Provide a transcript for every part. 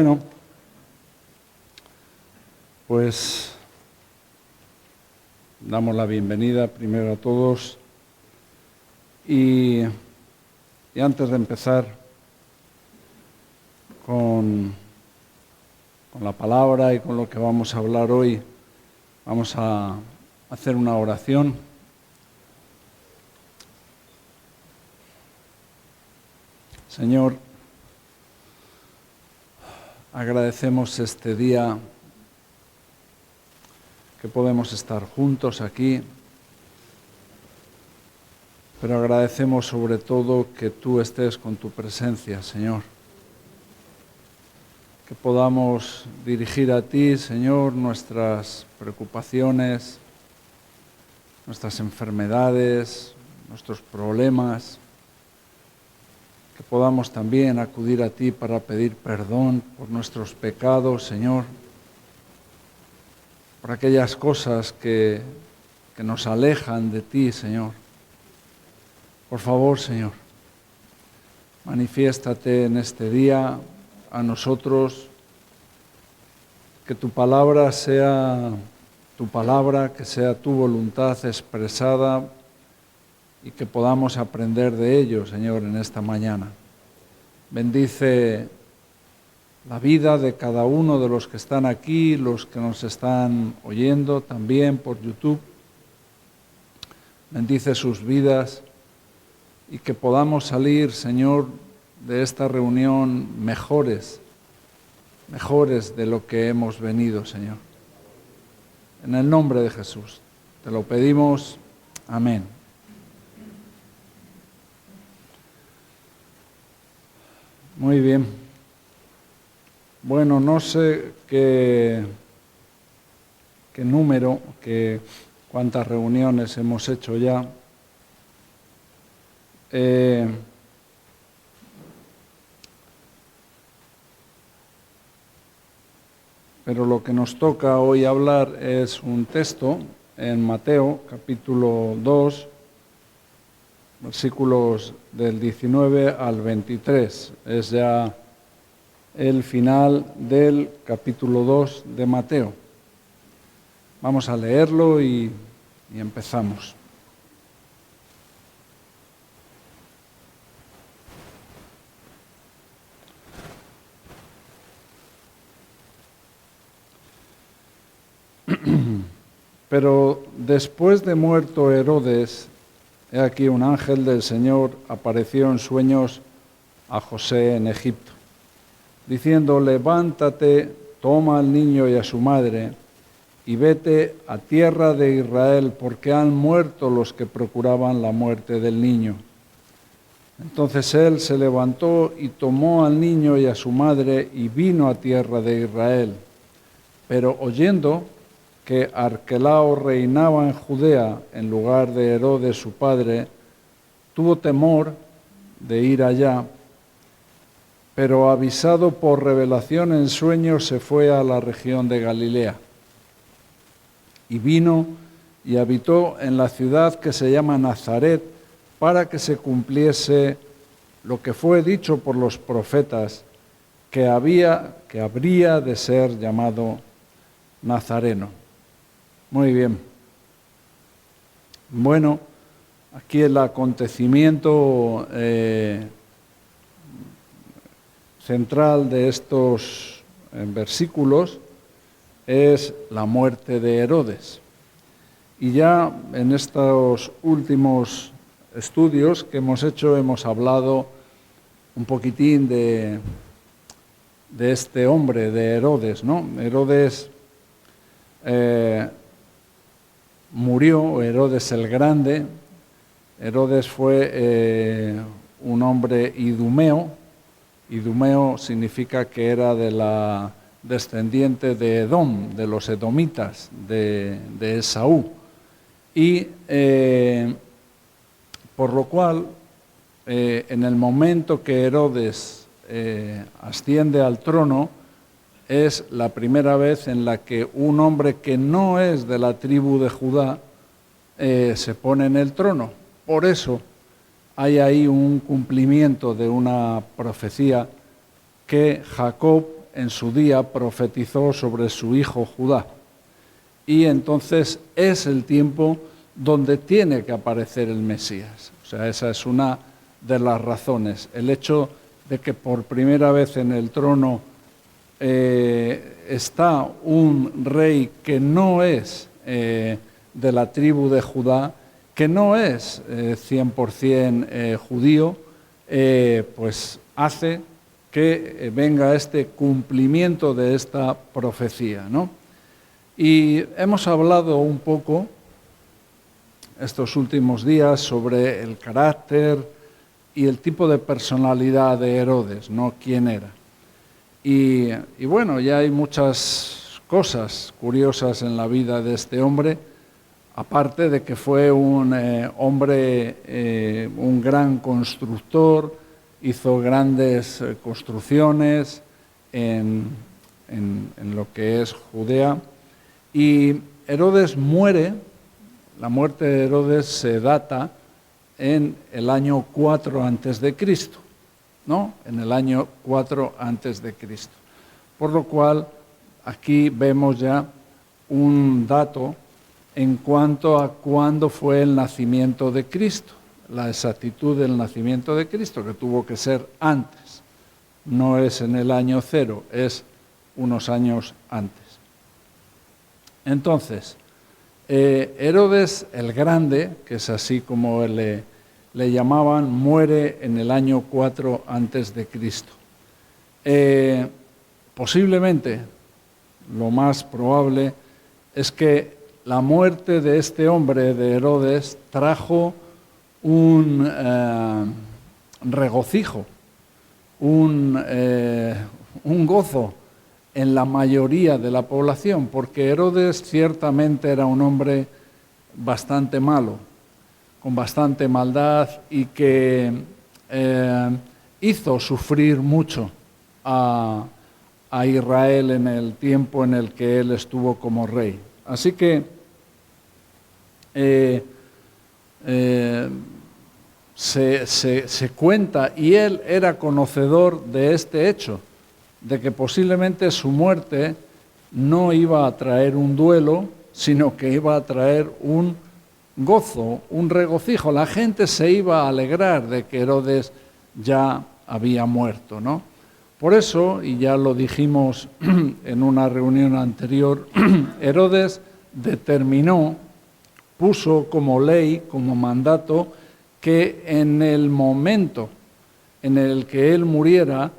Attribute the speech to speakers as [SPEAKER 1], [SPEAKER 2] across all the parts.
[SPEAKER 1] Bueno, pues damos la bienvenida primero a todos y antes de empezar con la palabra y con lo que vamos a hablar hoy, vamos a hacer una oración. Señor, agradecemos este día que podemos estar juntos aquí, pero agradecemos sobre todo que tú estés con tu presencia, Señor. Que podamos dirigir a ti, Señor, nuestras preocupaciones, nuestras enfermedades, nuestros problemas. Que podamos también acudir a ti para pedir perdón por nuestros pecados, Señor. Por aquellas cosas que nos alejan de ti, Señor. Por favor, Señor, manifiéstate en este día a nosotros, que tu palabra sea tu palabra, que sea tu voluntad expresada y que podamos aprender de ello, Señor, en esta mañana. Bendice la vida de cada uno de los que están aquí, los que nos están oyendo también por YouTube. Bendice sus vidas y que podamos salir, Señor, de esta reunión mejores de lo que hemos venido, Señor. En el nombre de Jesús te lo pedimos. Amén. Muy bien. Bueno, no sé qué número, cuántas reuniones hemos hecho ya. Pero lo que nos toca hoy hablar es un texto en Mateo, capítulo 2, versículos del 19 al 23. Es ya el final del capítulo 2 de Mateo. Vamos a leerlo y empezamos. Pero después de muerto Herodes, he aquí un ángel del Señor apareció en sueños a José en Egipto, diciendo: levántate, toma al niño y a su madre, y vete a tierra de Israel, porque han muerto los que procuraban la muerte del niño. Entonces él se levantó y tomó al niño y a su madre y vino a tierra de Israel. Pero oyendo que Arquelao reinaba en Judea en lugar de Herodes su padre, tuvo temor de ir allá, pero avisado por revelación en sueños se fue a la región de Galilea. Y vino y habitó en la ciudad que se llama Nazaret, para que se cumpliese lo que fue dicho por los profetas, que habría de ser llamado Nazareno. Muy bien. Bueno, aquí el acontecimiento central de estos versículos es la muerte de Herodes. Y ya en estos últimos estudios que hemos hecho hemos hablado un poquitín de este hombre, de Herodes, ¿no? Herodes murió, Herodes el Grande. Herodes fue un hombre idumeo. Idumeo significa que era de la descendiente de Edom, de los edomitas, de Esaú. Y por lo cual, en el momento que Herodes asciende al trono, es la primera vez en la que un hombre que no es de la tribu de Judá se pone en el trono. Por eso hay ahí un cumplimiento de una profecía que Jacob en su día profetizó sobre su hijo Judá. Y entonces es el tiempo donde tiene que aparecer el Mesías. O sea, esa es una de las razones. El hecho de que por primera vez en el trono está un rey que no es de la tribu de Judá, que no es 100% judío, pues hace que venga este cumplimiento de esta profecía, ¿no? Y hemos hablado un poco estos últimos días sobre el carácter y el tipo de personalidad de Herodes, ¿no? ¿Quién era? Y bueno, ya hay muchas cosas curiosas en la vida de este hombre, aparte de que fue un hombre, un gran constructor, hizo grandes construcciones en lo que es Judea. Y Herodes muere, la muerte de Herodes se data en el año 4 a.C., ¿no? En el año 4 a.C. Por lo cual, aquí vemos ya un dato en cuanto a cuándo fue el nacimiento de Cristo, la exactitud del nacimiento de Cristo, que tuvo que ser antes. No es en el año 0, es unos años antes. Entonces, Herodes el Grande, que es así como le llamaban, muere en el año 4 a.C. Posiblemente, lo más probable, es que la muerte de este hombre, de Herodes, trajo un regocijo, un gozo en la mayoría de la población, porque Herodes ciertamente era un hombre bastante malo, con bastante maldad y que hizo sufrir mucho a Israel en el tiempo en el que él estuvo como rey. Así que se cuenta, y él era conocedor de este hecho, de que posiblemente su muerte no iba a traer un duelo, sino que iba a traer un gozo, un regocijo. La gente se iba a alegrar de que Herodes ya había muerto, ¿no? Por eso, y ya lo dijimos en una reunión anterior, Herodes determinó, puso como ley, como mandato, que en el momento en el que él muriera,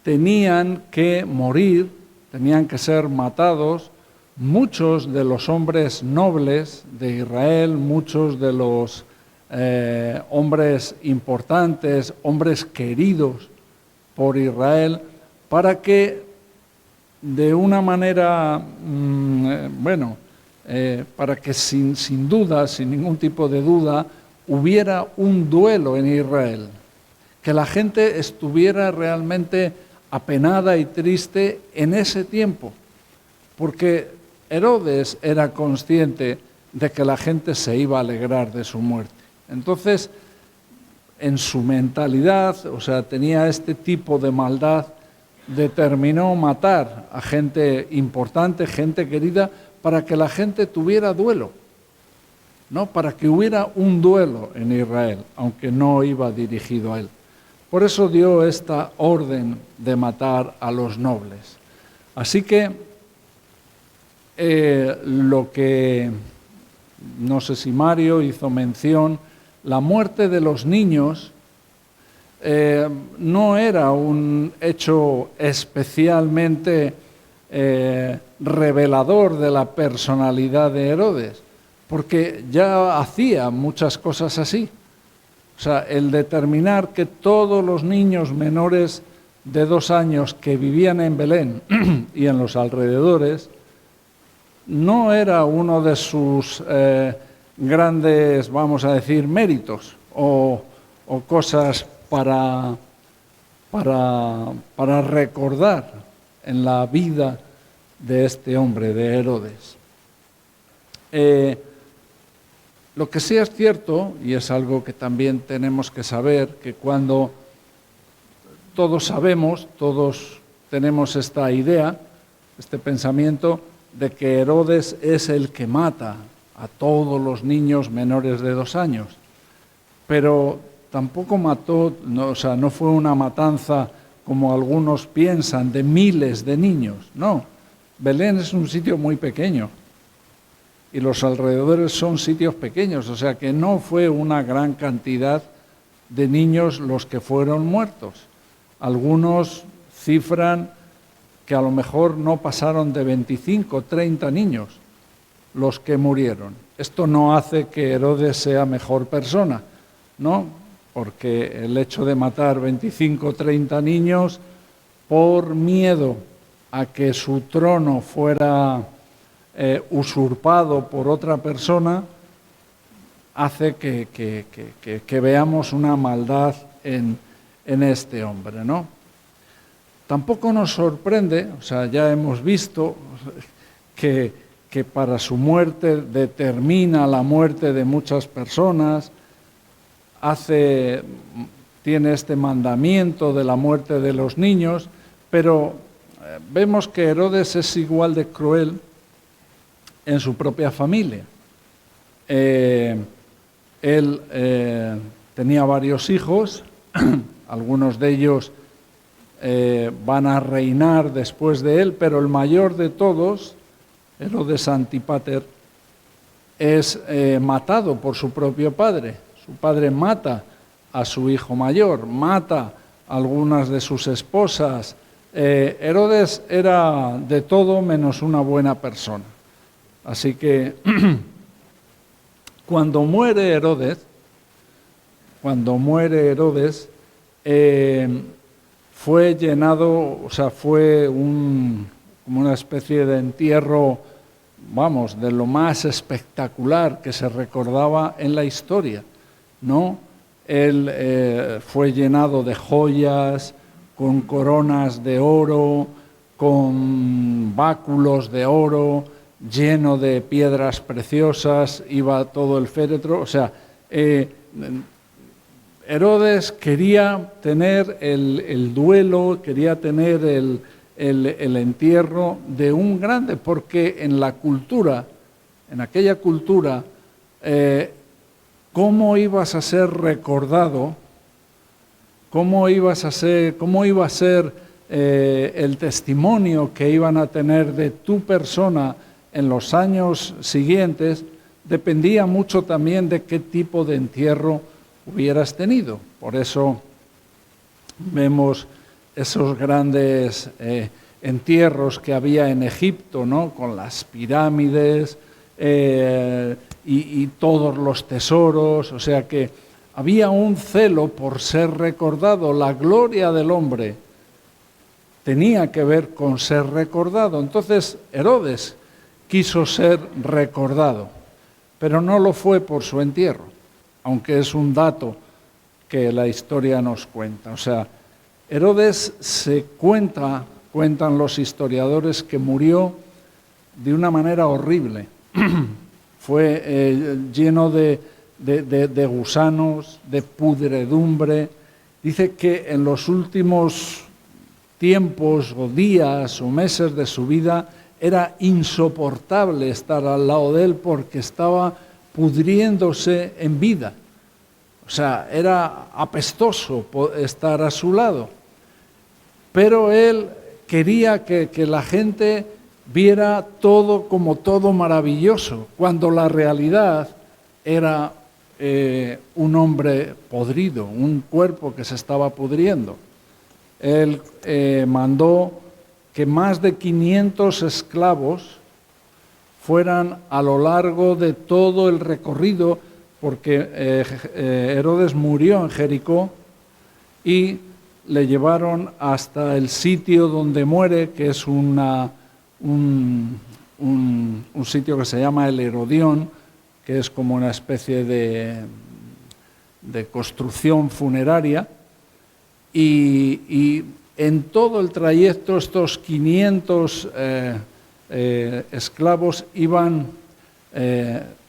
[SPEAKER 1] tenían que morir, tenían que ser matados muchos de los hombres nobles de Israel, muchos de los hombres importantes, hombres queridos por Israel, para que de una manera, para que sin duda, sin ningún tipo de duda, hubiera un duelo en Israel, que la gente estuviera realmente apenada y triste en ese tiempo, porque Herodes era consciente de que la gente se iba a alegrar de su muerte. Entonces, en su mentalidad, o sea, tenía este tipo de maldad, determinó matar a gente importante, gente querida, para que la gente tuviera duelo, ¿no? Para que hubiera un duelo en Israel, aunque no iba dirigido a él. Por eso dio esta orden de matar a los nobles. Así que lo que, no sé si Mario hizo mención, la muerte de los niños no era un hecho especialmente revelador de la personalidad de Herodes, porque ya hacía muchas cosas así. O sea, el determinar que todos los niños menores de 2 años que vivían en Belén y en los alrededores no era uno de sus grandes, vamos a decir, méritos o cosas para recordar en la vida de este hombre, de Herodes. Lo que sí es cierto, y es algo que también tenemos que saber, que cuando todos sabemos, todos tenemos esta idea, este pensamiento de que Herodes es el que mata a todos los niños menores de 2 años. Pero tampoco mató, no fue una matanza como algunos piensan, de miles de niños. No, Belén es un sitio muy pequeño y los alrededores son sitios pequeños, o sea que no fue una gran cantidad de niños los que fueron muertos. Algunos cifran que a lo mejor no pasaron de 25, 30 niños los que murieron. Esto no hace que Herodes sea mejor persona, ¿no? Porque el hecho de matar 25, 30 niños por miedo a que su trono fuera usurpado por otra persona, hace que veamos una maldad en este hombre, ¿no? Tampoco nos sorprende, ya hemos visto que para su muerte determina la muerte de muchas personas, tiene este mandamiento de la muerte de los niños, pero vemos que Herodes es igual de cruel en su propia familia. Él tenía varios hijos, algunos de ellos van a reinar después de él, pero el mayor de todos, Herodes Antipater, es matado por su propio padre. Su padre mata a su hijo mayor, mata a algunas de sus esposas. Herodes era de todo menos una buena persona. Así que cuando muere Herodes, fue llenado, fue como una especie de entierro, de lo más espectacular que se recordaba en la historia, ¿no? Él fue llenado de joyas, con coronas de oro, con báculos de oro, lleno de piedras preciosas, iba todo el féretro, Herodes quería tener el duelo, quería tener el entierro de un grande, porque en aquella cultura, ¿cómo ibas a ser recordado? ¿Cómo iba a ser el testimonio que iban a tener de tu persona en los años siguientes? Dependía mucho también de qué tipo de entierro hubieras tenido. Por eso vemos esos grandes entierros que había en Egipto, ¿no? Con las pirámides y todos los tesoros, o sea que había un celo por ser recordado. La gloria del hombre tenía que ver con ser recordado. Entonces Herodes quiso ser recordado, pero no lo fue por su entierro, aunque es un dato que la historia nos cuenta. Herodes cuentan los historiadores que murió de una manera horrible. Fue lleno de gusanos, de pudredumbre. Dice que en los últimos tiempos o días o meses de su vida era insoportable estar al lado de él porque estaba pudriéndose en vida. Era apestoso estar a su lado. Pero él quería que la gente viera todo como todo maravilloso, cuando la realidad era un hombre podrido, un cuerpo que se estaba pudriendo. Él mandó que más de 500 esclavos fueran a lo largo de todo el recorrido, porque Herodes murió en Jericó y le llevaron hasta el sitio donde muere, que es un sitio que se llama el Herodión, que es como una especie de construcción funeraria, y en todo el trayecto estos 500 esclavos iban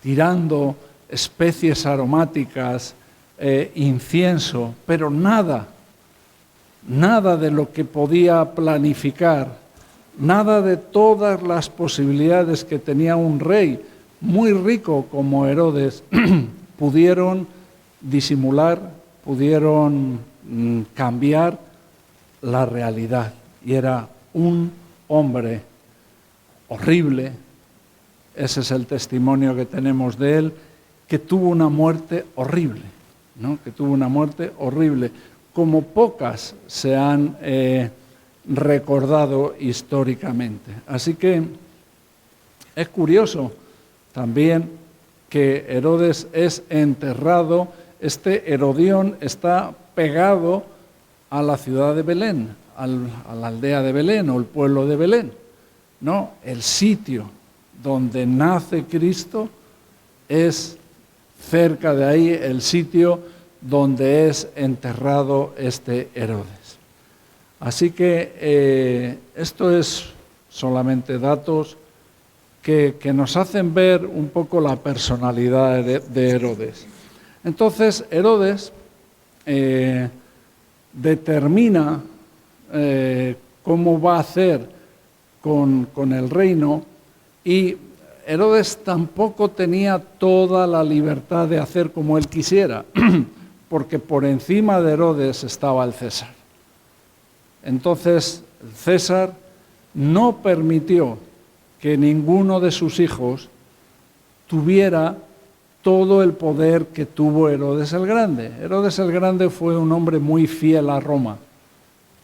[SPEAKER 1] tirando especies aromáticas, incienso, pero nada nada de lo que podía planificar, nada de todas las posibilidades que tenía un rey muy rico como Herodes pudieron disimular, pudieron cambiar la realidad. Y era un hombre horrible, ese es el testimonio que tenemos de él, que tuvo una muerte horrible, ¿no? Que tuvo una muerte horrible, como pocas se han recordado históricamente. Así que es curioso también que Herodes es enterrado, este Herodión está pegado a la ciudad de Belén, a la aldea de Belén o el pueblo de Belén, ¿no? El sitio donde nace Cristo es cerca de ahí el sitio donde es enterrado este Herodes. Así que esto es solamente datos que nos hacen ver un poco la personalidad de Herodes. Entonces Herodes determina cómo va a hacer con el reino, y Herodes tampoco tenía toda la libertad de hacer como él quisiera, porque por encima de Herodes estaba el César. Entonces el César no permitió que ninguno de sus hijos tuviera todo el poder que tuvo Herodes el Grande. Herodes el Grande fue un hombre muy fiel a Roma,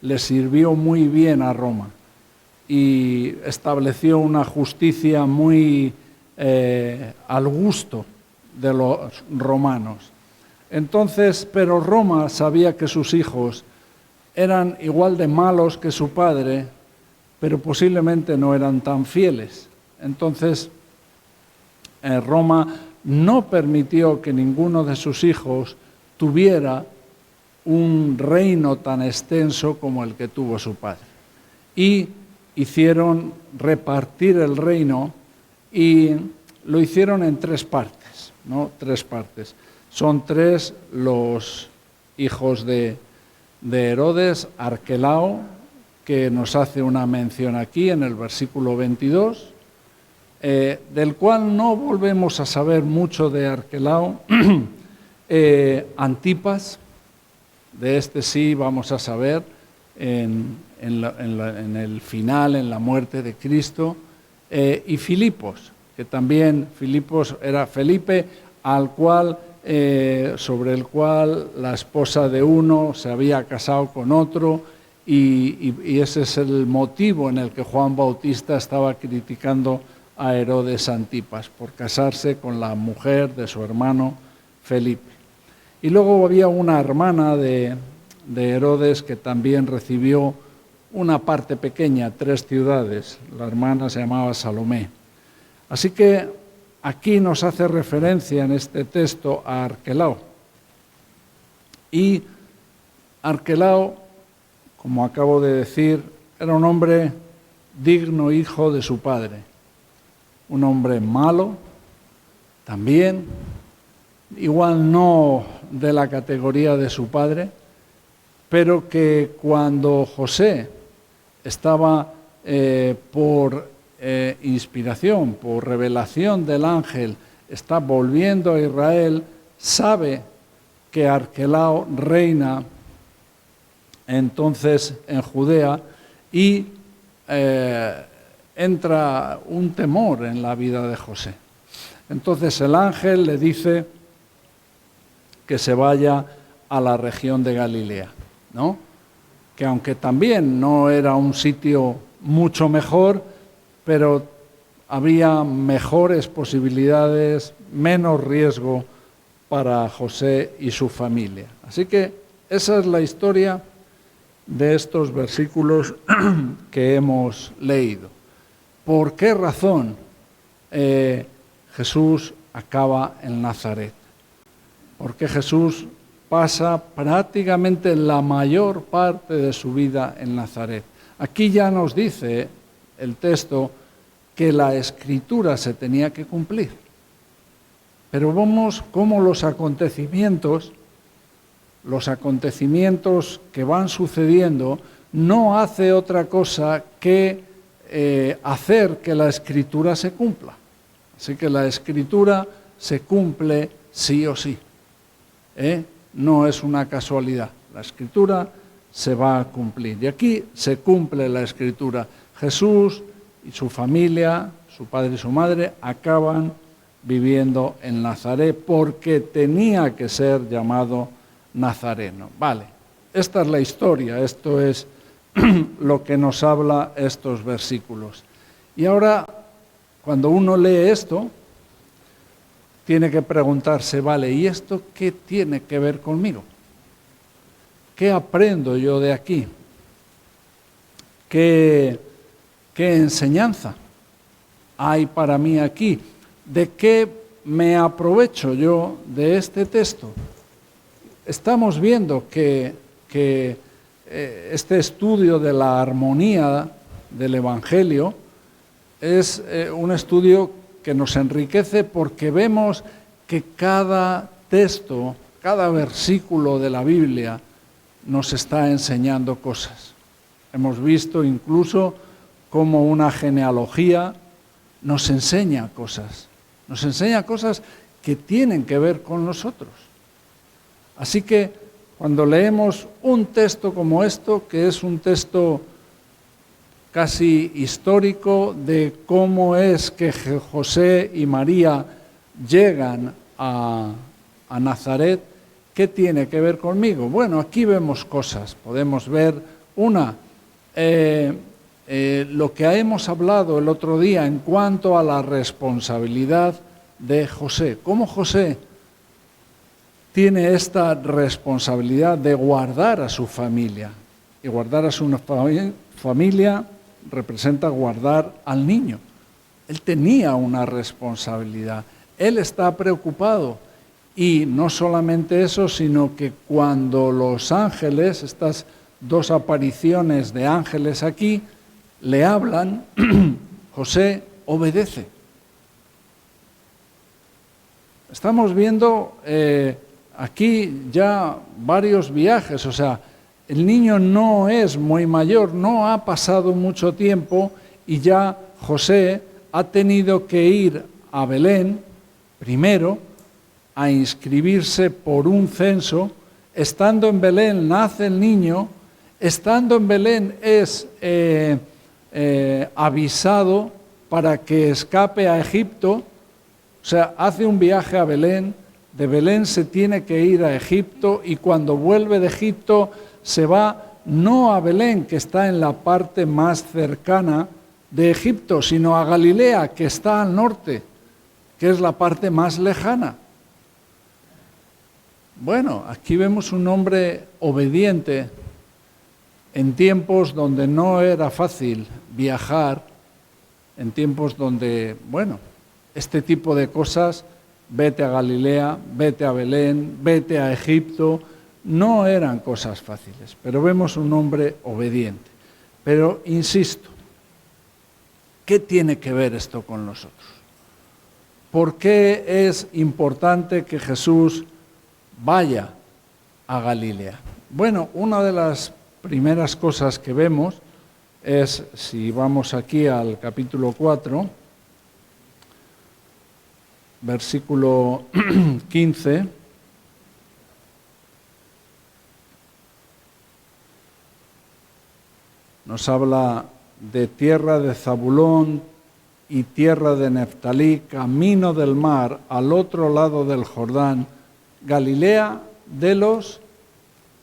[SPEAKER 1] le sirvió muy bien a Roma y estableció una justicia muy al gusto de los romanos. Entonces, pero Roma sabía que sus hijos eran igual de malos que su padre, pero posiblemente no eran tan fieles. Entonces, Roma no permitió que ninguno de sus hijos tuviera un reino tan extenso como el que tuvo su padre. Y hicieron repartir el reino y lo hicieron en 3 partes, ¿no? 3 partes. Son 3 los hijos de Herodes: Arquelao, que nos hace una mención aquí en el versículo 22, del cual no volvemos a saber mucho de Arquelao. Antipas, de este sí vamos a saber en el final, en la muerte de Cristo, y Filipos, que también Filipos era Felipe, sobre el cual la esposa de uno se había casado con otro, y ese es el motivo en el que Juan Bautista estaba criticando a Herodes Antipas, por casarse con la mujer de su hermano Felipe. Y luego había una hermana de Herodes que también recibió una parte pequeña, 3 ciudades. La hermana se llamaba Salomé. Así que aquí nos hace referencia en este texto a Arquelao. Y Arquelao, como acabo de decir, era un hombre digno hijo de su padre. Un hombre malo, también, igual no de la categoría de su padre, pero que cuando José estaba por inspiración, por revelación del ángel, está volviendo a Israel, sabe que Arquelao reina entonces en Judea y entra un temor en la vida de José. Entonces el ángel le dice que se vaya a la región de Galilea, ¿no? Que aunque también no era un sitio mucho mejor, pero había mejores posibilidades, menos riesgo para José y su familia. Así que esa es la historia de estos versículos que hemos leído. ¿Por qué razón Jesús acaba en Nazaret? Porque Jesús pasa prácticamente la mayor parte de su vida en Nazaret. Aquí ya nos dice el texto que la Escritura se tenía que cumplir. Pero vemos cómo los acontecimientos los acontecimientos que van sucediendo, no hace otra cosa que hacer que la Escritura se cumpla. Así que la Escritura se cumple sí o sí. No es una casualidad. La Escritura se va a cumplir. Y aquí se cumple la Escritura. Jesús y su familia, su padre y su madre, acaban viviendo en Nazaret porque tenía que ser llamado nazareno. Vale, esta es la historia, esto es lo que nos habla estos versículos. Y ahora, cuando uno lee esto, tiene que preguntarse, vale, ¿y esto qué tiene que ver conmigo? ¿Qué aprendo yo de aquí? ¿Qué enseñanza hay para mí aquí? ¿De qué me aprovecho yo de este texto? Estamos viendo que este estudio de la armonía del Evangelio es un estudio que nos enriquece porque vemos que cada texto, cada versículo de la Biblia nos está enseñando cosas. Hemos visto incluso cómo una genealogía nos enseña cosas que tienen que ver con nosotros. Así que cuando leemos un texto como esto, que es un texto casi histórico de cómo es que José y María llegan a Nazaret, ¿qué tiene que ver conmigo? Bueno, aquí vemos cosas. Podemos ver una, lo que hemos hablado el otro día en cuanto a la responsabilidad de José. ¿Cómo José tiene esta responsabilidad de guardar a su familia? Y guardar a su familia representa guardar al niño. Él tenía una responsabilidad. Él está preocupado. Y no solamente eso, sino que cuando los ángeles, estas dos apariciones de ángeles aquí, le hablan, José obedece. Estamos viendo aquí ya varios viajes, o sea, el niño no es muy mayor, no ha pasado mucho tiempo y ya José ha tenido que ir a Belén primero a inscribirse por un censo. Estando en Belén nace el niño, estando en Belén es avisado para que escape a Egipto, o sea, hace un viaje a Belén, de Belén se tiene que ir a Egipto y cuando vuelve de Egipto se va no a Belén, que está en la parte más cercana de Egipto, sino a Galilea, que está al norte, que es la parte más lejana. Bueno, aquí vemos un hombre obediente en tiempos donde no era fácil viajar, en tiempos donde, bueno, este tipo de cosas, vete a Galilea, vete a Belén, vete a Egipto, no eran cosas fáciles, pero vemos un hombre obediente. Pero, insisto, ¿qué tiene que ver esto con nosotros? ¿Por qué es importante que Jesús vaya a Galilea? Bueno, una de las primeras cosas que vemos es, si vamos aquí al capítulo 4, versículo 15, nos habla de tierra de Zabulón y tierra de Neftalí, camino del mar, al otro lado del Jordán, Galilea de los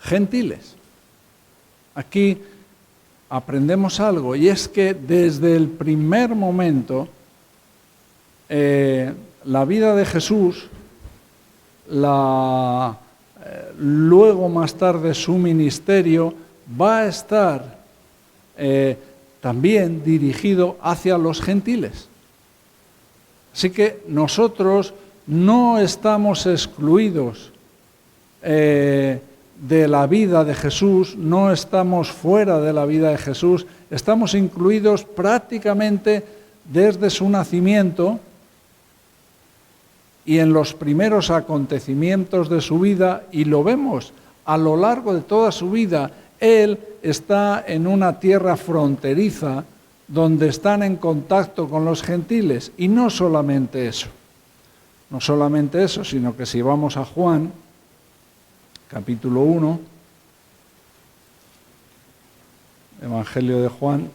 [SPEAKER 1] gentiles. Aquí aprendemos algo, y es que desde el primer momento la vida de Jesús, luego más tarde su ministerio, va a estar también dirigido hacia los gentiles. Así que nosotros no estamos excluidos de la vida de Jesús, no estamos fuera de la vida de Jesús, estamos incluidos prácticamente desde su nacimiento y en los primeros acontecimientos de su vida, y lo vemos A lo largo de toda su vida, Él está en una tierra fronteriza donde están en contacto con los gentiles. Y no solamente eso, sino que si vamos a Juan, capítulo 1, Evangelio de Juan,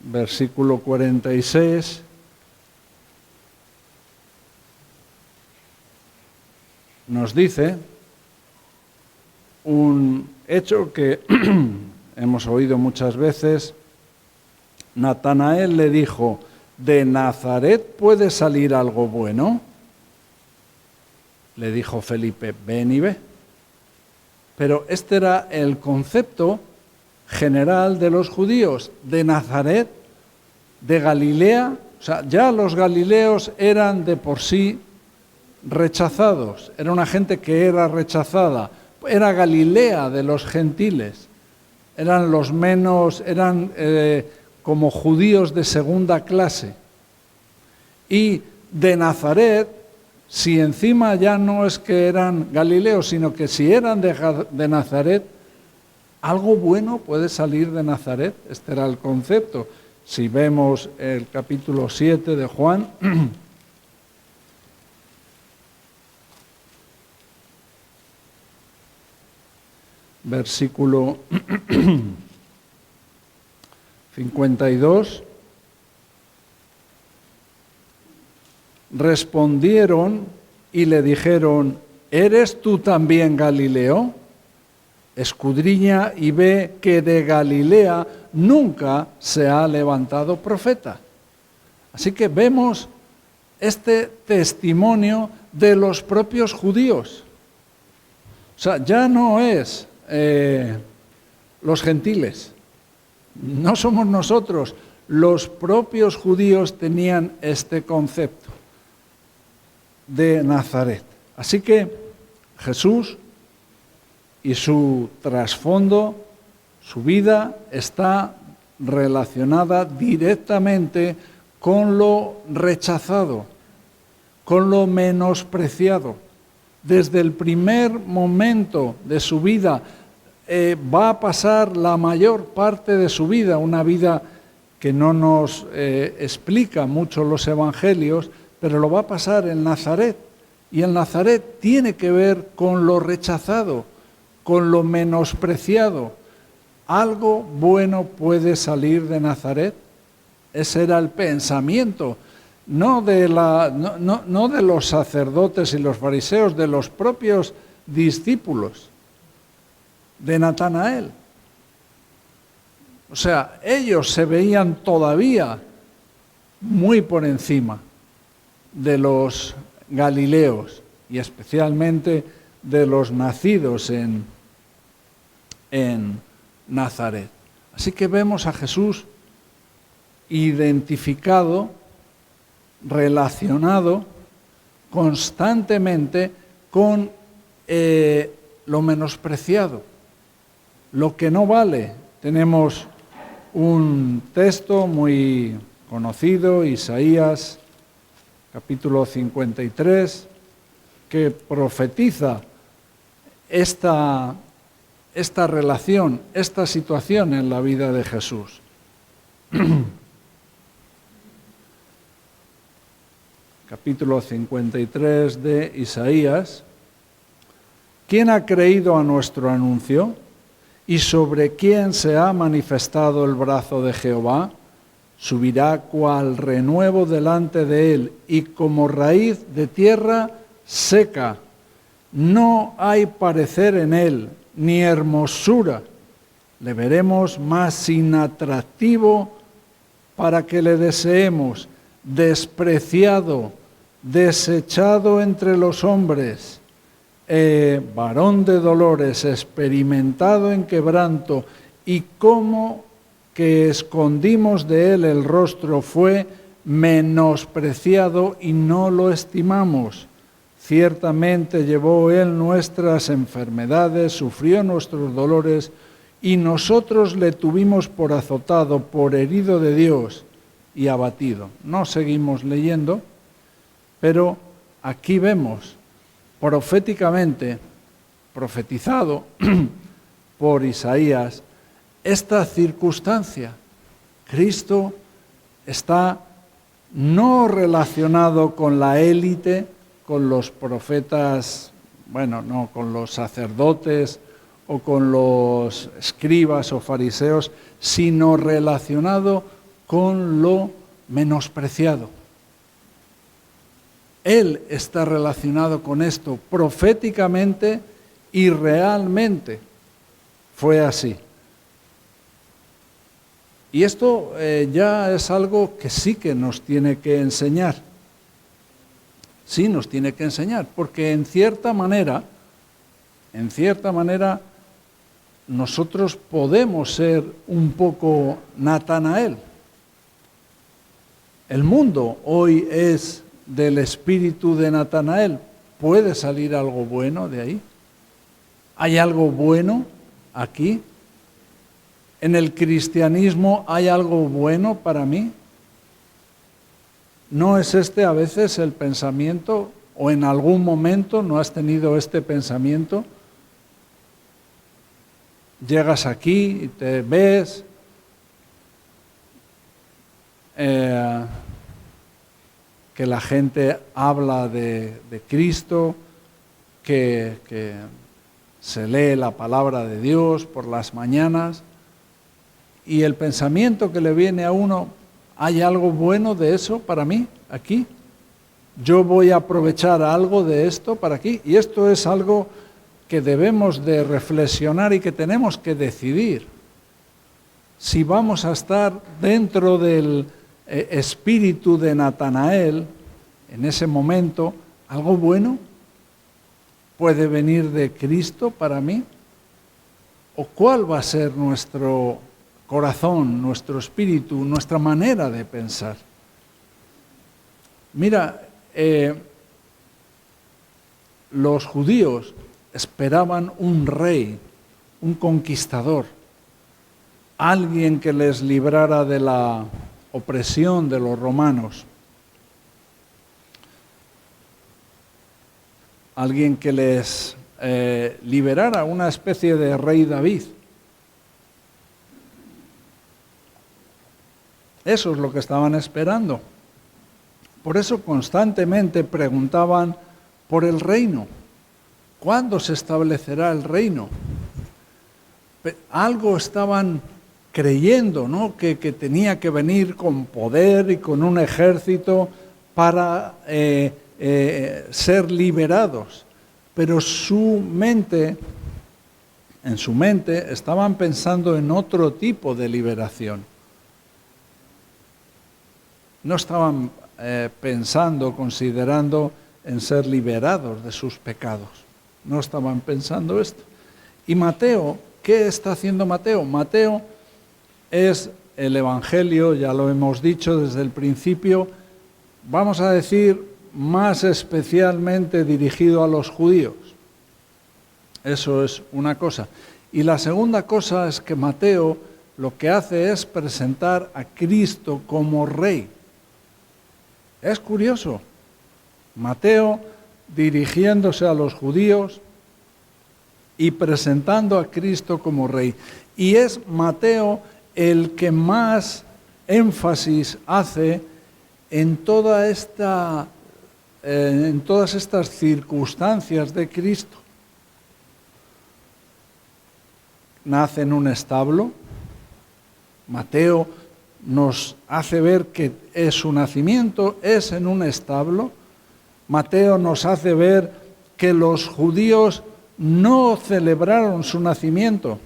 [SPEAKER 1] versículo 46, nos dice un hecho que hemos oído muchas veces. Natanael le dijo: ¿de Nazaret puede salir algo bueno? Le dijo Felipe: ven y ve. Pero este era el concepto general de los judíos, de Nazaret, de Galilea. O sea, ya los galileos eran de por sí rechazados, era una gente que era rechazada, era Galilea de los gentiles, eran los menos, como judíos de segunda clase. Y de Nazaret, si encima ya no es que eran galileos, sino que si eran de Nazaret, algo bueno puede salir de Nazaret. Este era el concepto. Si vemos el capítulo 7 de Juan, versículo 52, respondieron y le dijeron: ¿eres tú también Galileo? Escudriña y ve que de Galilea nunca se ha levantado profeta. Así que vemos este testimonio de los propios judíos. O sea, ya no es los gentiles, no somos nosotros, los propios judíos tenían este concepto de Nazaret. Así que Jesús y su trasfondo, su vida, está relacionada directamente con lo rechazado, con lo menospreciado. Desde el primer momento de su vida va a pasar la mayor parte de su vida, una vida que no nos explica mucho los evangelios, pero lo va a pasar en Nazaret. Y en Nazaret tiene que ver con lo rechazado, con lo menospreciado. ¿Algo bueno puede salir de Nazaret? Ese era el pensamiento, no de los sacerdotes y los fariseos, de los propios discípulos de Natanael. O sea, ellos se veían todavía muy por encima de los galileos y especialmente de los nacidos en Nazaret. Así que vemos a Jesús identificado, relacionado constantemente con lo menospreciado, lo que no vale. Tenemos un texto muy conocido, Isaías, capítulo 53, que profetiza esta relación, esta situación en la vida de Jesús. Capítulo 53 de Isaías. ¿Quién ha creído a nuestro anuncio? ¿Y sobre quién se ha manifestado el brazo de Jehová? Subirá cual renuevo delante de él, y como raíz de tierra seca. No hay parecer en él, ni hermosura. Le veremos más inatractivo para que le deseemos, despreciado, desechado entre los hombres, varón de dolores, experimentado en quebranto, y como que escondimos de él el rostro, fue menospreciado y no lo estimamos. Ciertamente llevó él nuestras enfermedades, sufrió nuestros dolores, y nosotros le tuvimos por azotado, por herido de Dios, y abatido. No seguimos leyendo, pero aquí vemos proféticamente, profetizado por Isaías, esta circunstancia. Cristo está no relacionado con la élite, con los profetas, bueno, no, con los sacerdotes o con los escribas o fariseos, sino relacionado con lo menospreciado. Él está relacionado con esto proféticamente y realmente fue así. Y esto ya es algo que sí que nos tiene que enseñar. Sí nos tiene que enseñar, porque en cierta manera, nosotros podemos ser un poco Natanael. El mundo hoy es del espíritu de Natanael. ¿Puede salir algo bueno de ahí? ¿Hay algo bueno aquí? ¿En el cristianismo hay algo bueno para mí? ¿No es este a veces el pensamiento, o en algún momento no has tenido este pensamiento? Llegas aquí y te ves, que la gente habla de Cristo, que se lee la palabra de Dios por las mañanas, y el pensamiento que le viene a uno, ¿hay algo bueno de eso para mí aquí? ¿Yo voy a aprovechar algo de esto para aquí? Y esto es algo que debemos de reflexionar y que tenemos que decidir. Si vamos a estar dentro del espíritu de Natanael, en ese momento, ¿algo bueno puede venir de Cristo para mí? ¿O cuál va a ser nuestro corazón, nuestro espíritu, nuestra manera de pensar? Mira, los judíos esperaban un rey, un conquistador, alguien que les librara de la opresión de los romanos, alguien que les liberara, una especie de rey David. Eso es lo que estaban esperando. Por eso constantemente preguntaban por el reino. ¿Cuándo se establecerá el reino? Algo estaban creyendo, ¿no? Que tenía que venir con poder y con un ejército para ser liberados. Pero en su mente estaban pensando en otro tipo de liberación. No estaban pensando, considerando en ser liberados de sus pecados. No estaban pensando esto. Y Mateo, ¿qué está haciendo Mateo? Mateo es el Evangelio, ya lo hemos dicho desde el principio, vamos a decir, más especialmente dirigido a los judíos. Eso es una cosa. Y la segunda cosa es que Mateo lo que hace es presentar a Cristo como rey. Es curioso. Mateo dirigiéndose a los judíos y presentando a Cristo como rey. Y es Mateo el que más énfasis hace en todas estas circunstancias de Cristo. Nace en un establo. Mateo nos hace ver que su nacimiento es en un establo. Mateo nos hace ver que los judíos no celebraron su nacimiento,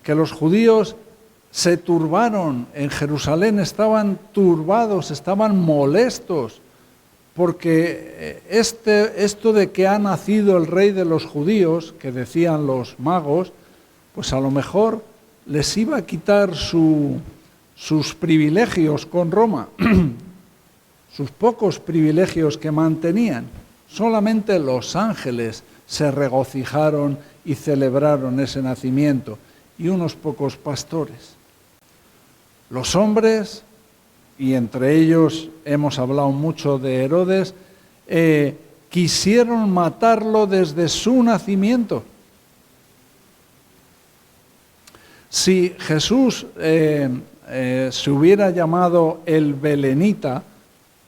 [SPEAKER 1] que los judíos se turbaron en Jerusalén, estaban turbados, estaban molestos, porque esto de que ha nacido el rey de los judíos, que decían los magos, pues a lo mejor les iba a quitar sus privilegios con Roma, sus pocos privilegios que mantenían. Solamente los ángeles se regocijaron y celebraron ese nacimiento, y unos pocos pastores. Los hombres y entre ellos hemos hablado mucho de Herodes, quisieron matarlo desde su nacimiento. Si Jesús se hubiera llamado el belenita,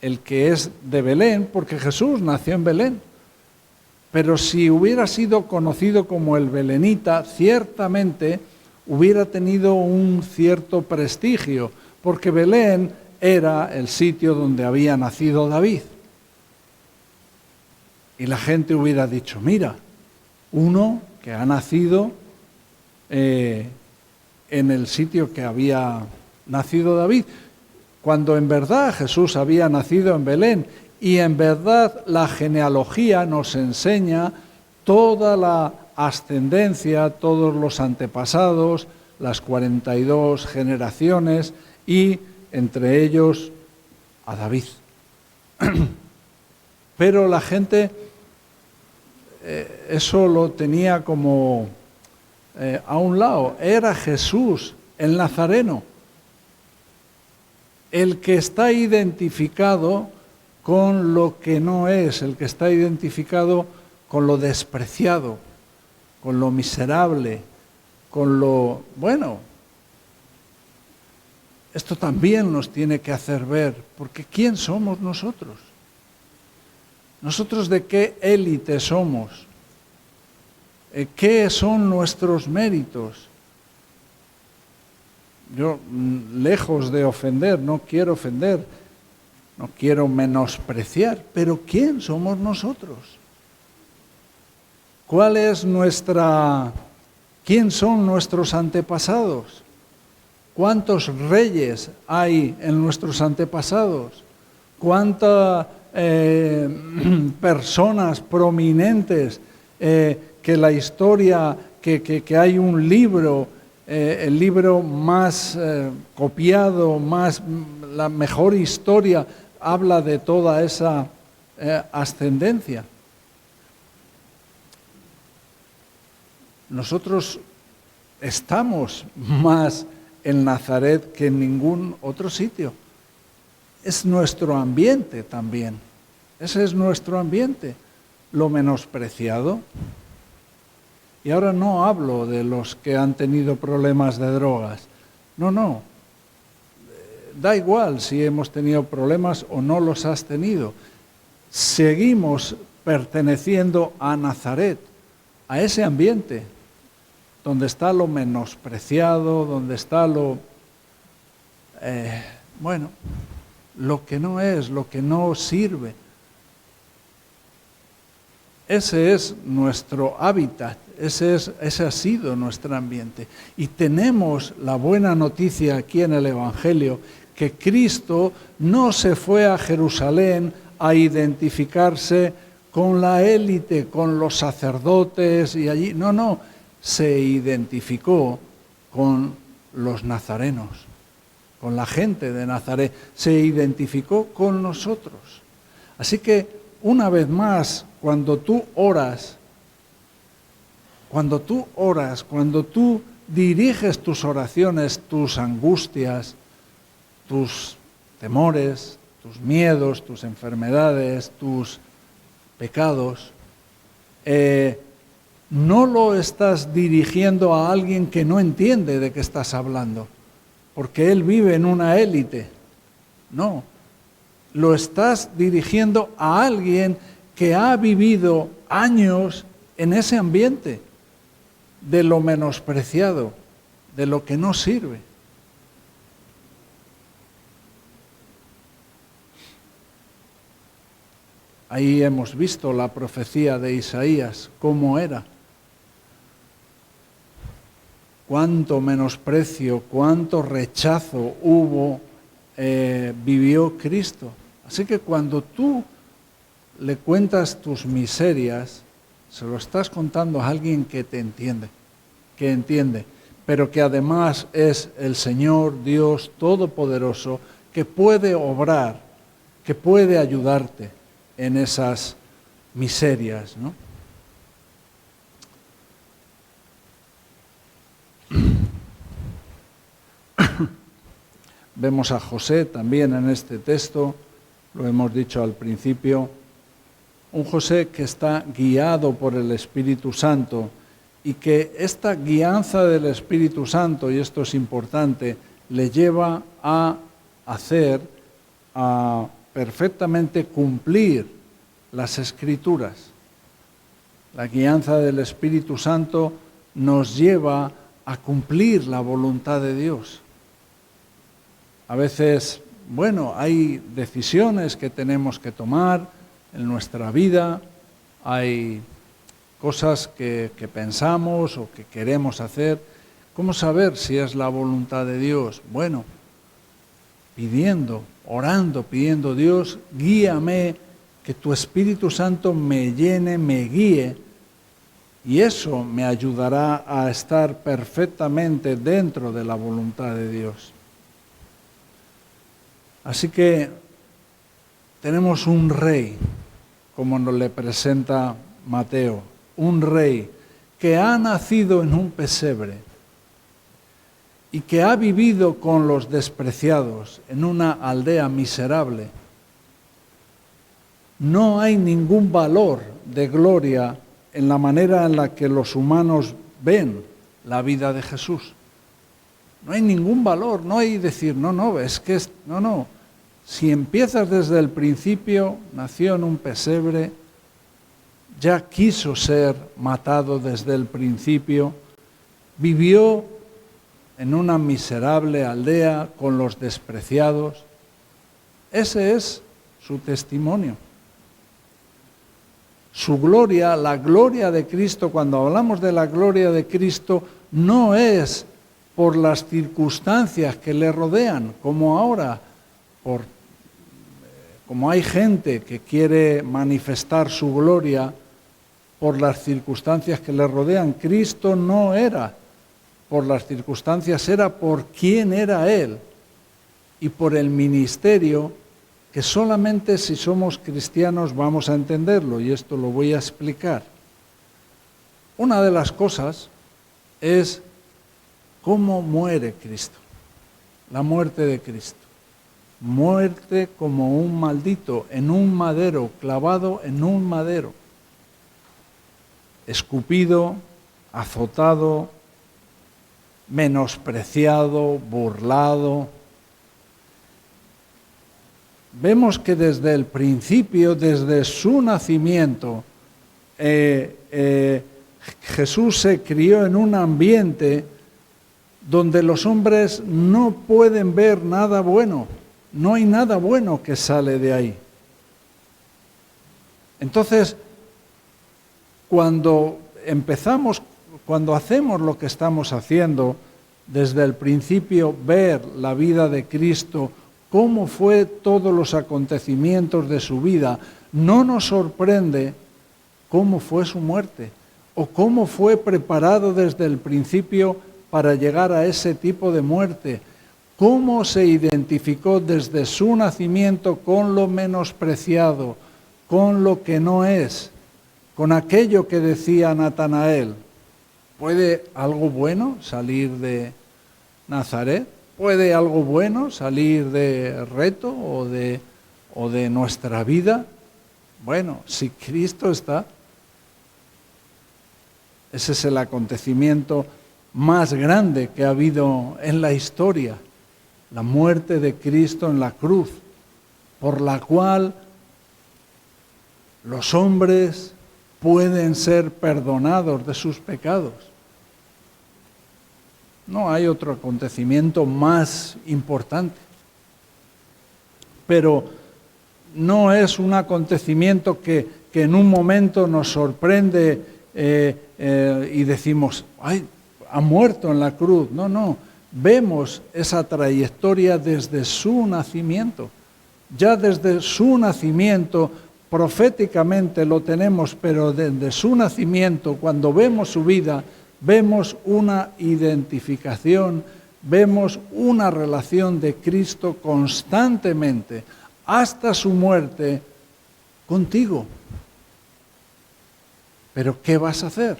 [SPEAKER 1] el que es de Belén, porque Jesús nació en Belén, pero si hubiera sido conocido como el belenita, ciertamente hubiera tenido un cierto prestigio, porque Belén era el sitio donde había nacido David. Y la gente hubiera dicho, mira, uno que ha nacido en el sitio que había nacido David, cuando en verdad Jesús había nacido en Belén, y en verdad la genealogía nos enseña toda la ascendencia, todos los antepasados, las 42 generaciones, y entre ellos a David. Pero la gente eso lo tenía como a un lado. Era Jesús, el Nazareno, el que está identificado con lo que no es, el que está identificado con lo despreciado, con lo miserable, con lo... Bueno, esto también nos tiene que hacer ver, porque ¿quién somos nosotros? ¿Nosotros de qué élite somos? ¿Qué son nuestros méritos? Yo, lejos de ofender, no quiero ofender, no quiero menospreciar, pero ¿quién somos nosotros? ¿Cuál es quién son nuestros antepasados? ¿Cuántos reyes hay en nuestros antepasados? ¿Cuántas personas prominentes que la historia, que hay un libro, el libro más copiado, la mejor historia, habla de toda esa ascendencia? Nosotros estamos más en Nazaret que en ningún otro sitio. Es nuestro ambiente también. Ese es nuestro ambiente, lo menospreciado. Y ahora no hablo de los que han tenido problemas de drogas. No. Da igual si hemos tenido problemas o no los has tenido. Seguimos perteneciendo a Nazaret, a ese ambiente, donde está lo menospreciado, donde está lo que no es, lo que no sirve. Ese es nuestro hábitat, ese ha sido nuestro ambiente. Y tenemos la buena noticia aquí en el Evangelio, que Cristo no se fue a Jerusalén a identificarse con la élite, con los sacerdotes y allí. No, se identificó con los nazarenos, con la gente de Nazaret, se identificó con nosotros. Así que, una vez más, cuando tú oras, cuando tú diriges tus oraciones, tus angustias, tus temores, tus miedos, tus enfermedades, tus pecados, no lo estás dirigiendo a alguien que no entiende de qué estás hablando, porque él vive en una élite. No, lo estás dirigiendo a alguien que ha vivido años en ese ambiente de lo menospreciado, de lo que no sirve. Ahí hemos visto la profecía de Isaías, cómo era. Cuánto menosprecio, cuánto rechazo vivió Cristo. Así que cuando tú le cuentas tus miserias, se lo estás contando a alguien que te entiende, pero que además es el Señor Dios Todopoderoso, que puede obrar, que puede ayudarte en esas miserias, ¿no? Vemos a José también en este texto, lo hemos dicho al principio, un José que está guiado por el Espíritu Santo y que esta guianza del Espíritu Santo, y esto es importante, le lleva a perfectamente cumplir las Escrituras. La guianza del Espíritu Santo nos lleva a cumplir la voluntad de Dios. A veces, hay decisiones que tenemos que tomar en nuestra vida, hay cosas que pensamos o que queremos hacer. ¿Cómo saber si es la voluntad de Dios? Bueno, orando, pidiendo, Dios, guíame, que tu Espíritu Santo me llene, me guíe, y eso me ayudará a estar perfectamente dentro de la voluntad de Dios. Así que tenemos un rey, como nos le presenta Mateo, un rey que ha nacido en un pesebre y que ha vivido con los despreciados en una aldea miserable. No hay ningún valor de gloria en la manera en la que los humanos ven la vida de Jesús. No hay ningún valor, no hay decir, no. Si empiezas desde el principio, nació en un pesebre, ya quiso ser matado desde el principio, vivió en una miserable aldea con los despreciados. Ese es su testimonio. Su gloria, la gloria de Cristo, cuando hablamos de la gloria de Cristo, no es por las circunstancias que le rodean, como ahora, como hay gente que quiere manifestar su gloria por las circunstancias que le rodean. Cristo no era por las circunstancias, era por quién era Él y por el ministerio, que solamente si somos cristianos vamos a entenderlo, y esto lo voy a explicar. Una de las cosas es cómo muere Cristo, la muerte de Cristo. Muerte como un maldito en un madero, clavado en un madero, escupido, azotado, menospreciado, burlado. Vemos que desde el principio, desde su nacimiento, Jesús se crió en un ambiente donde los hombres no pueden ver nada bueno, no hay nada bueno que sale de ahí. Entonces, cuando hacemos lo que estamos haciendo, desde el principio ver la vida de Cristo, cómo fue todos los acontecimientos de su vida, no nos sorprende cómo fue su muerte o cómo fue preparado desde el principio para llegar a ese tipo de muerte, cómo se identificó desde su nacimiento con lo menospreciado, con lo que no es, con aquello que decía Natanael. ¿Puede algo bueno salir de Nazaret? ¿Puede algo bueno salir de Reto o de nuestra vida? Bueno, si Cristo está, ese es el acontecimiento más grande que ha habido en la historia, la muerte de Cristo en la cruz, por la cual los hombres pueden ser perdonados de sus pecados. No hay otro acontecimiento más importante. Pero no es un acontecimiento que en un momento nos sorprende y decimos, ¡ay, ha muerto en la cruz! No. Vemos esa trayectoria desde su nacimiento. Ya desde su nacimiento, proféticamente lo tenemos, pero desde su nacimiento, cuando vemos su vida, vemos una identificación, vemos una relación de Cristo constantemente, hasta su muerte, contigo. Pero ¿qué vas a hacer?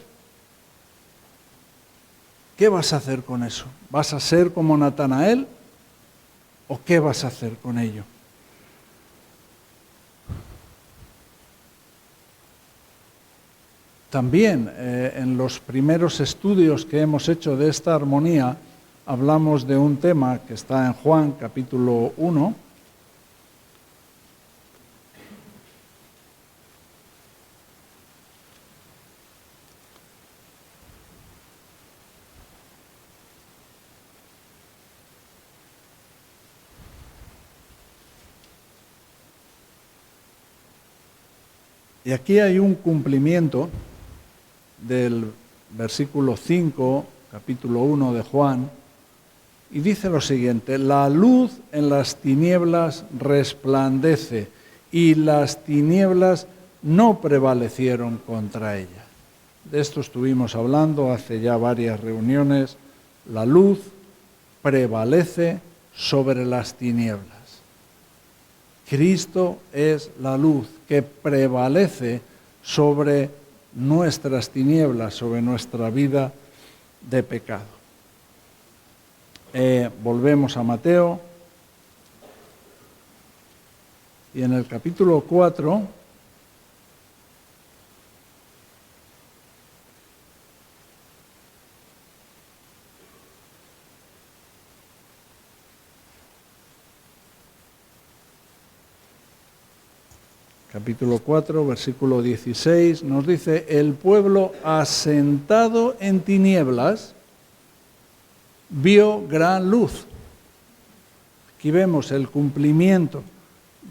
[SPEAKER 1] ¿Qué vas a hacer con eso? ¿Vas a ser como Natanael? ¿O qué vas a hacer con ello? También en los primeros estudios que hemos hecho de esta armonía, hablamos de un tema que está en Juan capítulo 1, y aquí hay un cumplimiento del versículo 5, capítulo 1 de Juan, y dice lo siguiente: la luz en las tinieblas resplandece, y las tinieblas no prevalecieron contra ella. De esto estuvimos hablando hace ya varias reuniones. La luz prevalece sobre las tinieblas. Cristo es la luz que prevalece sobre nuestras tinieblas, sobre nuestra vida de pecado. Volvemos a Mateo, y en el capítulo 4, versículo 16, nos dice: el pueblo asentado en tinieblas vio gran luz. Aquí vemos el cumplimiento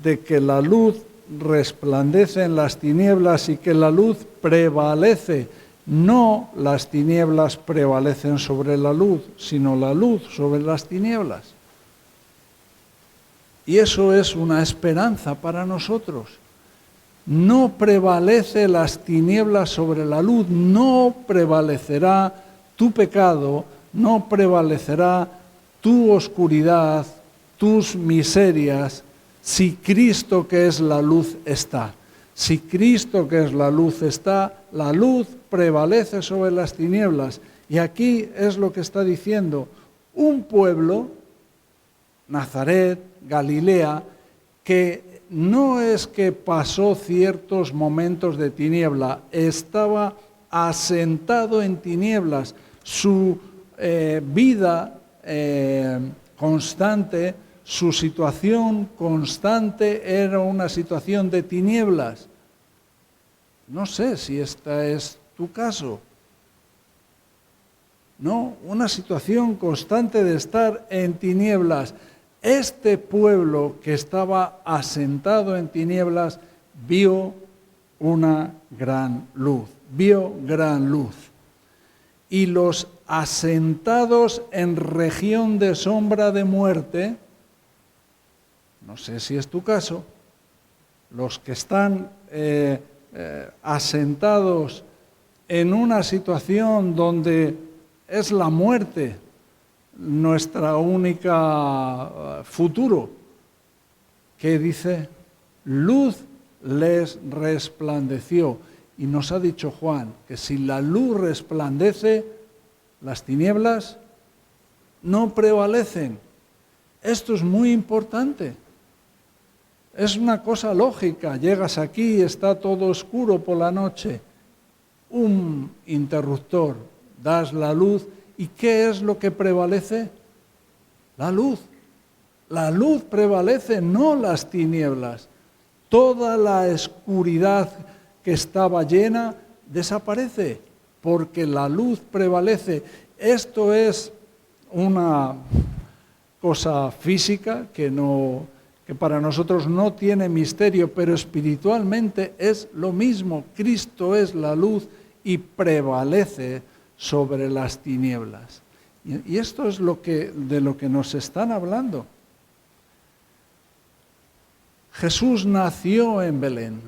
[SPEAKER 1] de que la luz resplandece en las tinieblas y que la luz prevalece. No las tinieblas prevalecen sobre la luz, sino la luz sobre las tinieblas. Y eso es una esperanza para nosotros. No prevalece las tinieblas sobre la luz, no prevalecerá tu pecado, no prevalecerá tu oscuridad, tus miserias, si Cristo, que es la luz, está. Si Cristo, que es la luz, está, la luz prevalece sobre las tinieblas. Y aquí es lo que está diciendo: un pueblo, Nazaret, Galilea, que no es que pasó ciertos momentos de tiniebla, estaba asentado en tinieblas. Su vida constante, su situación constante era una situación de tinieblas. No sé si este es tu caso. No, una situación constante de estar en tinieblas. Este pueblo que estaba asentado en tinieblas vio una gran luz, vio gran luz. Y los asentados en región de sombra de muerte, no sé si es tu caso, los que están asentados en una situación donde es la muerte nuestra única futuro, que dice: luz les resplandeció. Y nos ha dicho Juan que si la luz resplandece, las tinieblas no prevalecen. Esto es muy importante. Es una cosa lógica. Llegas aquí y está todo oscuro por la noche. Un interruptor, das la luz. ¿Y qué es lo que prevalece? La luz. La luz prevalece, no las tinieblas. Toda la oscuridad que estaba llena desaparece, porque la luz prevalece. Esto es una cosa física que para nosotros no tiene misterio, pero espiritualmente es lo mismo. Cristo es la luz y prevalece sobre las tinieblas. Y esto es de lo que nos están hablando. Jesús nació en Belén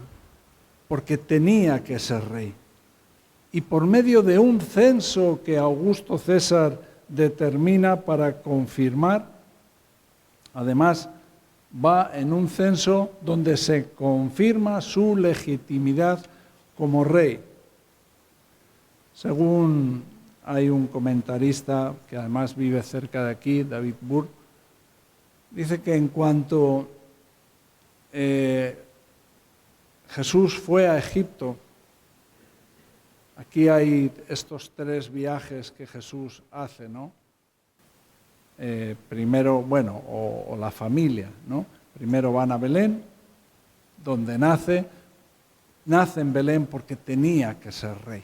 [SPEAKER 1] porque tenía que ser rey. Y por medio de un censo que Augusto César determina para confirmar, además va en un censo donde se confirma su legitimidad como rey. Según hay un comentarista que además vive cerca de aquí, David Burr, Dice que en cuanto Jesús fue a Egipto, aquí hay estos 3 viajes que Jesús hace, ¿no? Primero, o la familia, ¿no? Primero van a Belén, donde nace en Belén porque tenía que ser rey.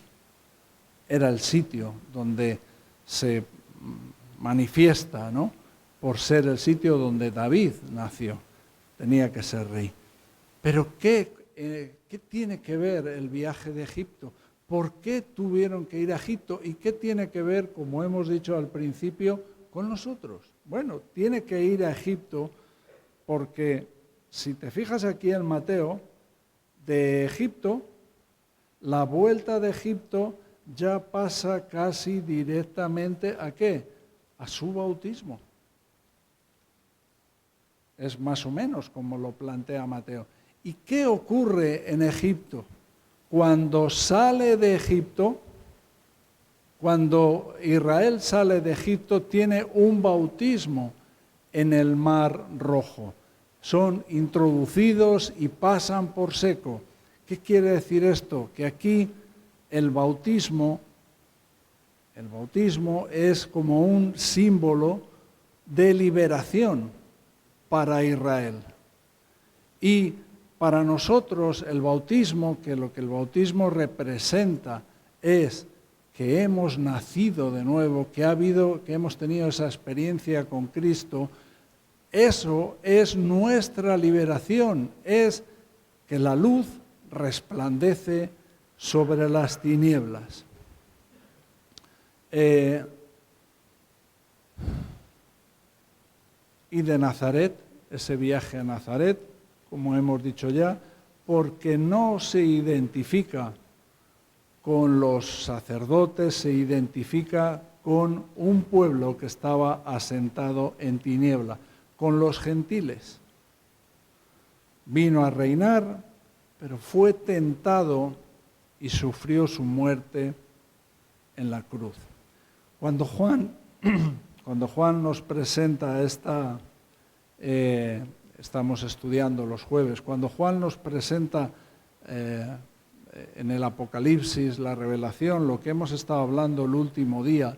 [SPEAKER 1] Era el sitio donde se manifiesta, ¿no? Por ser el sitio donde David nació, tenía que ser rey. Pero ¿qué tiene que ver el viaje de Egipto? ¿Por qué tuvieron que ir a Egipto? ¿Y qué tiene que ver, como hemos dicho al principio, con nosotros? Bueno, tiene que ir a Egipto porque, si te fijas aquí en Mateo, de Egipto, la vuelta de Egipto ya pasa casi directamente ¿a qué? A su bautismo. Es más o menos como lo plantea Mateo. ¿Y qué ocurre en Egipto? Cuando sale de Egipto, cuando Israel sale de Egipto, tiene un bautismo en el Mar Rojo. Son introducidos y pasan por seco. ¿Qué quiere decir esto? Que aquí el bautismo es como un símbolo de liberación para Israel. Y para nosotros el bautismo, que lo que el bautismo representa es que hemos nacido de nuevo, que hemos tenido esa experiencia con Cristo, eso es nuestra liberación, es que la luz resplandece sobre las tinieblas. Y de Nazaret, ese viaje a Nazaret, como hemos dicho ya, porque no se identifica con los sacerdotes, se identifica con un pueblo que estaba asentado en tiniebla, con los gentiles. Vino a reinar, pero fue tentado y sufrió su muerte en la cruz. Cuando Juan nos presenta estamos estudiando los jueves, cuando Juan nos presenta en el Apocalipsis la revelación, lo que hemos estado hablando el último día,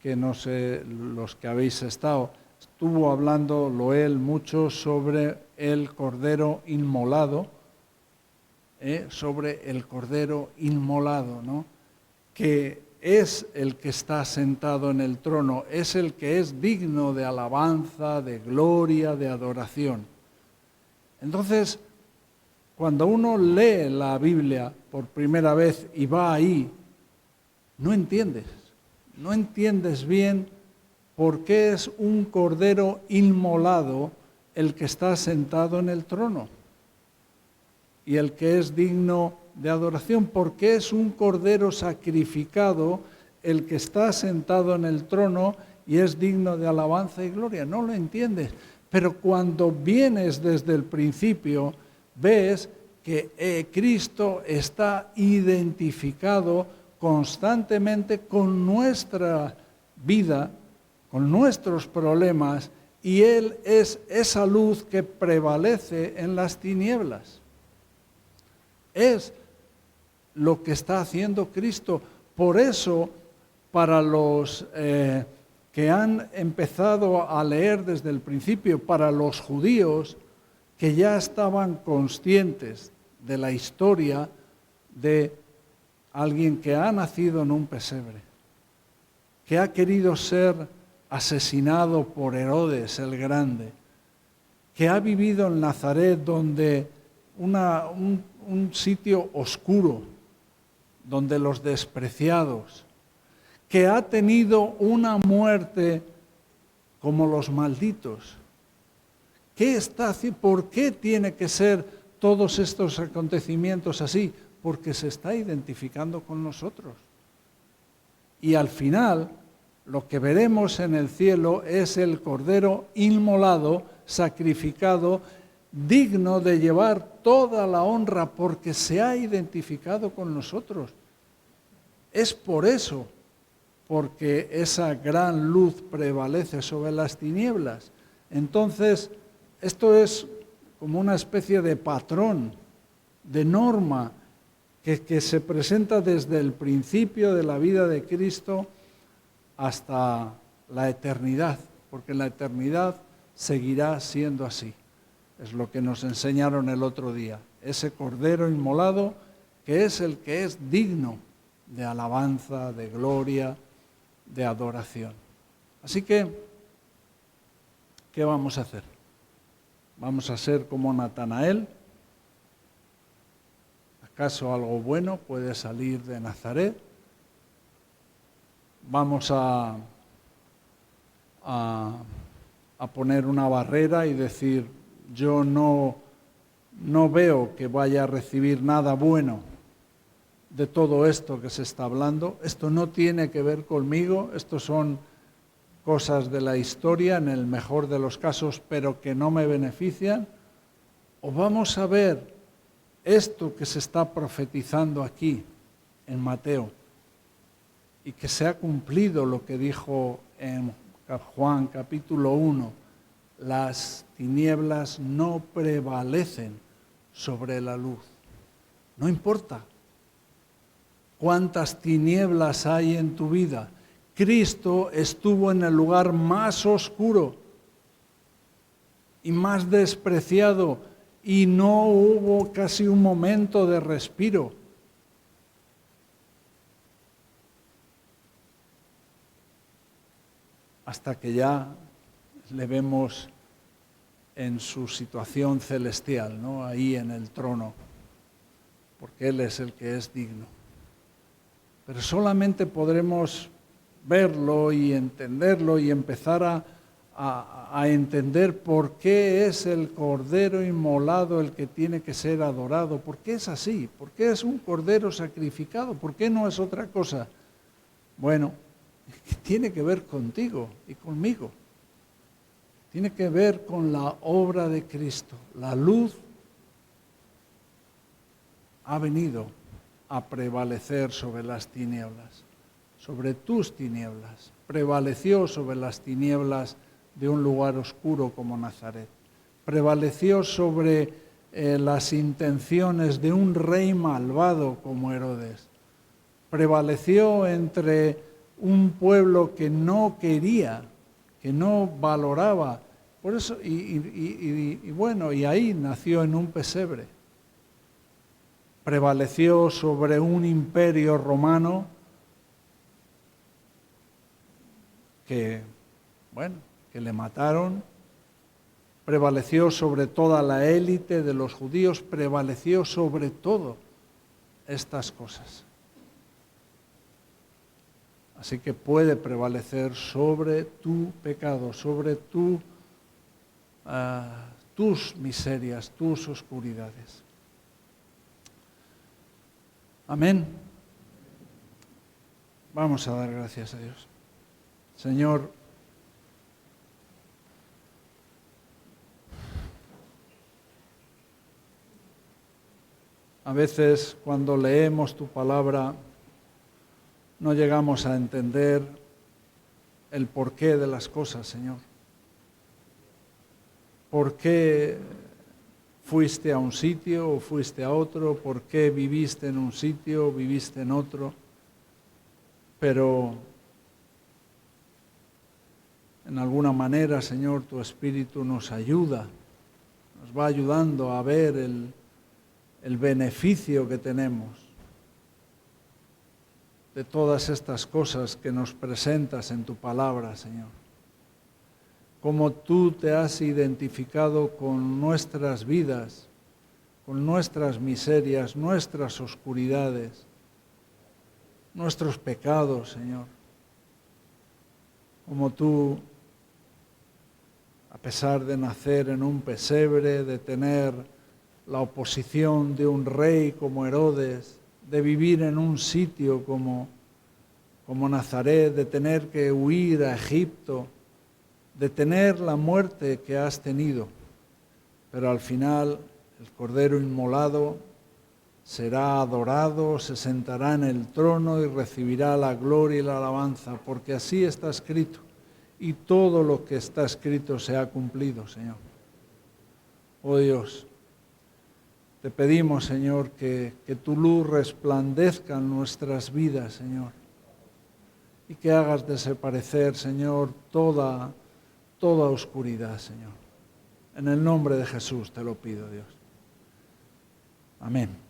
[SPEAKER 1] que no sé, los que habéis estado, estuvo hablando Loel mucho sobre el Cordero inmolado, ¿no? Que es el que está sentado en el trono, es el que es digno de alabanza, de gloria, de adoración. Entonces, cuando uno lee la Biblia por primera vez y va ahí, no entiendes bien por qué es un cordero inmolado el que está sentado en el trono y el que es digno de adoración, porque es un cordero sacrificado el que está sentado en el trono y es digno de alabanza y gloria. No lo entiendes, pero cuando vienes desde el principio, ves que Cristo está identificado constantemente con nuestra vida, con nuestros problemas, y Él es esa luz que prevalece en las tinieblas. Es lo que está haciendo Cristo. Por eso, para los que han empezado a leer desde el principio, para los judíos que ya estaban conscientes de la historia de alguien que ha nacido en un pesebre, que ha querido ser asesinado por Herodes el Grande, que ha vivido en Nazaret, donde un sitio oscuro, donde los despreciados, que ha tenido una muerte como los malditos. ¿Qué está haciendo? ¿Por qué tiene que ser todos estos acontecimientos así? Porque se está identificando con nosotros. Y al final, lo que veremos en el cielo es el Cordero inmolado, sacrificado, digno de llevar toda la honra porque se ha identificado con nosotros. Es por eso, porque esa gran luz prevalece sobre las tinieblas. Entonces, esto es como una especie de patrón, de norma, que se presenta desde el principio de la vida de Cristo hasta la eternidad, porque en la eternidad seguirá siendo así. Es lo que nos enseñaron el otro día. Ese Cordero inmolado que es el que es digno de alabanza, de gloria, de adoración. Así que, ¿qué vamos a hacer? ¿Vamos a ser como Natanael? ¿Acaso algo bueno puede salir de Nazaret? ¿Vamos a poner una barrera y decir, yo no veo que vaya a recibir nada bueno de todo esto que se está hablando? Esto no tiene que ver conmigo, esto son cosas de la historia, en el mejor de los casos, pero que no me benefician. ¿O vamos a ver esto que se está profetizando aquí en Mateo y que se ha cumplido lo que dijo en Juan capítulo 1, las tinieblas no prevalecen sobre la luz? No importa cuántas tinieblas hay en tu vida, Cristo estuvo en el lugar más oscuro y más despreciado y no hubo casi un momento de respiro. Hasta que ya le vemos en su situación celestial, ¿no? Ahí en el trono, porque Él es el que es digno. Pero solamente podremos verlo y entenderlo y empezar a entender por qué es el Cordero inmolado el que tiene que ser adorado. ¿Por qué es así? ¿Por qué es un Cordero sacrificado? ¿Por qué no es otra cosa? Bueno, tiene que ver contigo y conmigo. Tiene que ver con la obra de Cristo. La luz ha venido a prevalecer sobre las tinieblas, sobre tus tinieblas. Prevaleció sobre las tinieblas de un lugar oscuro como Nazaret. Prevaleció sobre las intenciones de un rey malvado como Herodes. Prevaleció entre un pueblo que no quería, que no valoraba. Por eso, y ahí nació en un pesebre. Prevaleció sobre un imperio romano que le mataron. Prevaleció sobre toda la élite de los judíos, prevaleció sobre todo estas cosas. Así que puede prevalecer sobre tu pecado, sobre tus miserias, tus oscuridades. Amén. Vamos a dar gracias a Dios. Señor, a veces cuando leemos tu palabra no llegamos a entender el porqué de las cosas, Señor. ¿Por qué fuiste a un sitio o fuiste a otro? ¿Por qué viviste en un sitio o viviste en otro? Pero en alguna manera, Señor, tu Espíritu nos ayuda, nos va ayudando a ver el beneficio que tenemos de todas estas cosas que nos presentas en tu palabra, Señor. Cómo tú te has identificado con nuestras vidas, con nuestras miserias, nuestras oscuridades, nuestros pecados, Señor. Como tú, a pesar de nacer en un pesebre, de tener la oposición de un rey como Herodes, de vivir en un sitio como Nazaret, de tener que huir a Egipto, de tener la muerte que has tenido, pero al final el Cordero inmolado será adorado, se sentará en el trono y recibirá la gloria y la alabanza, porque así está escrito. y todo lo que está escrito se ha cumplido, Señor. Oh Dios, te pedimos, Señor, que tu luz resplandezca en nuestras vidas, Señor, y que hagas desaparecer, Señor, toda oscuridad, Señor. En el nombre de Jesús te lo pido, Dios. Amén.